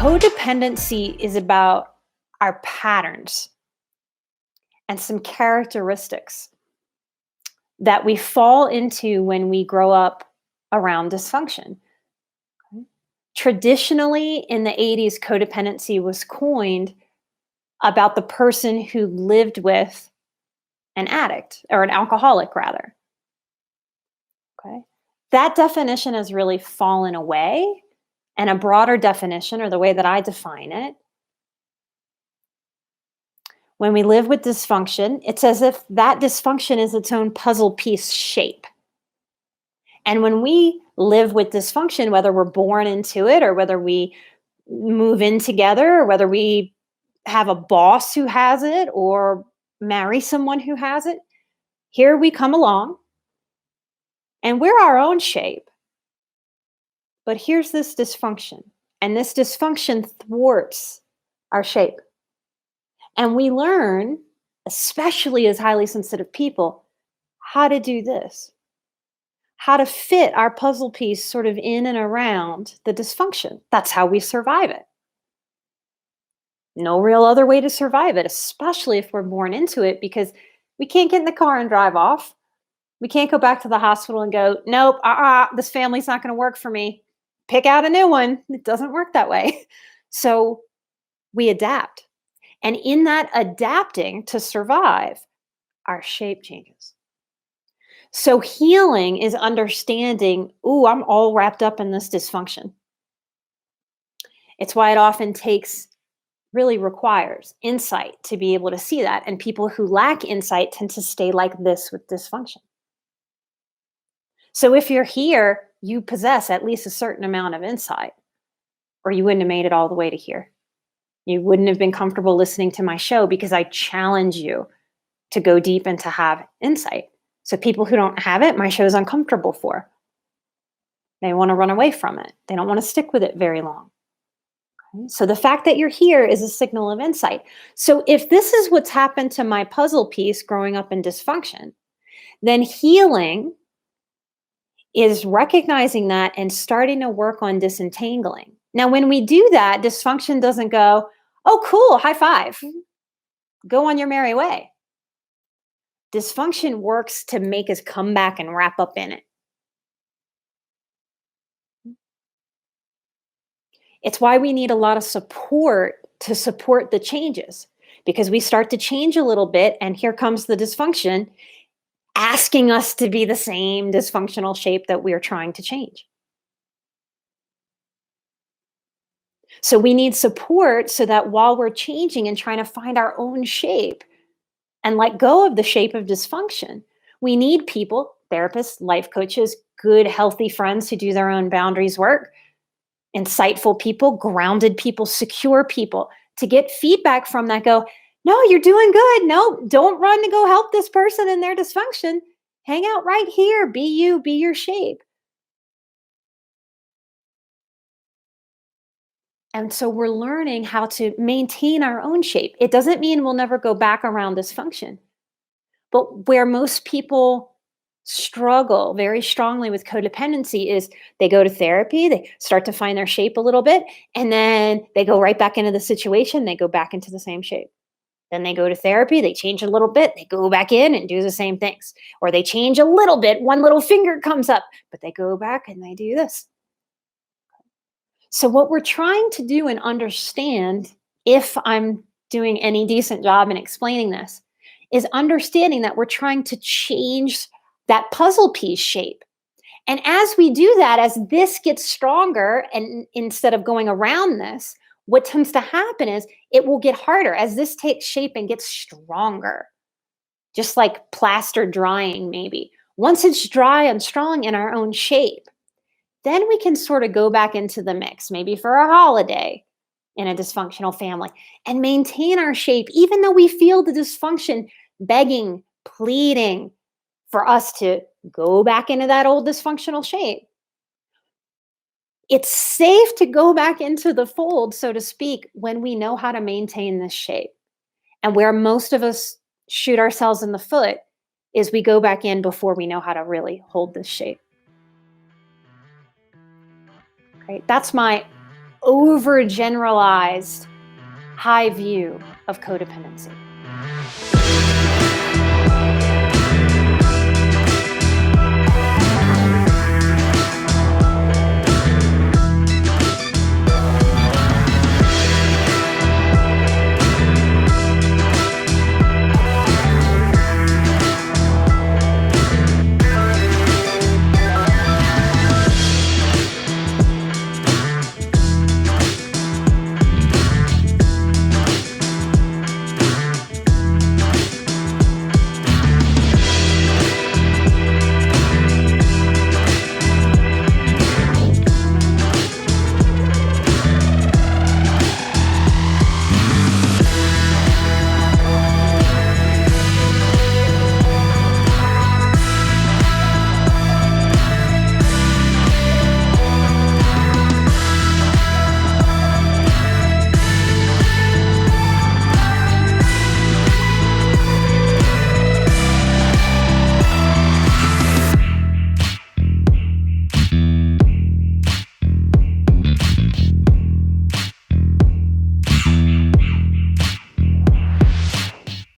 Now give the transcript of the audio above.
Codependency is about our patterns and some characteristics that we fall into when we grow up around dysfunction. Traditionally, in the 80s, codependency was coined about the person who lived with an addict or an alcoholic, rather. Okay. That definition has really fallen away, and a broader definition, or the way that I define it, when we live with dysfunction, it's as if that dysfunction is its own puzzle piece shape. And when we live with dysfunction, whether we're born into it or whether we move in together or whether we have a boss who has it or marry someone who has it, here we come along and we're our own shape. But here's this dysfunction, and this dysfunction thwarts our shape. And we learn, especially as highly sensitive people, how to do this, how to fit our puzzle piece sort of in and around the dysfunction. That's how we survive it. No real other way to survive it, especially if we're born into it, because we can't get in the car and drive off. We can't go back to the hospital and go, nope, this family's not going to work for me. Pick out a new one. It doesn't work that way. So we adapt. And in that adapting to survive, our shape changes. So healing is understanding, ooh, I'm all wrapped up in this dysfunction. It's why it often really requires insight to be able to see that. And people who lack insight tend to stay like this with dysfunction. So if you're here, you possess at least a certain amount of insight, or you wouldn't have made it all the way to here. You wouldn't have been comfortable listening to my show, because I challenge you to go deep and to have insight. So people who don't have it, my show is uncomfortable for. They want to run away from it. They don't want to stick with it very long. Okay? So the fact that you're here is a signal of insight. So if this is what's happened to my puzzle piece growing up in dysfunction, then healing is recognizing that and starting to work on disentangling. Now, when we do that, dysfunction doesn't go, oh, cool, high five, go on your merry way. Dysfunction works to make us come back and wrap up in it. It's why we need a lot of support to support the changes, because we start to change a little bit, and here comes the dysfunction asking us to be the same dysfunctional shape that we're trying to change. So we need support so that while we're changing and trying to find our own shape and let go of the shape of dysfunction, we need people, therapists, life coaches, good, healthy friends who do their own boundaries work, insightful people, grounded people, secure people, to get feedback from that go, no, you're doing good. No, don't run to go help this person in their dysfunction. Hang out right here. Be you, be your shape. And so we're learning how to maintain our own shape. It doesn't mean we'll never go back around dysfunction. But where most people struggle very strongly with codependency is they go to therapy, they start to find their shape a little bit, and then they go right back into the situation, they go back into the same shape. Then they go to therapy, they change a little bit, they go back in and do the same things. Or they change a little bit, one little finger comes up, but they go back and they do this. So what we're trying to do and understand, if I'm doing any decent job in explaining this, is understanding that we're trying to change that puzzle piece shape. And as we do that, as this gets stronger, and instead of going around this, what tends to happen is it will get harder as this takes shape and gets stronger. Just like plaster drying, maybe. Once it's dry and strong in our own shape, then we can sort of go back into the mix, maybe for a holiday in a dysfunctional family, and maintain our shape, even though we feel the dysfunction begging, pleading for us to go back into that old dysfunctional shape. It's safe to go back into the fold, so to speak, when we know how to maintain this shape. And where most of us shoot ourselves in the foot is we go back in before we know how to really hold this shape. Okay, that's my overgeneralized high view of codependency.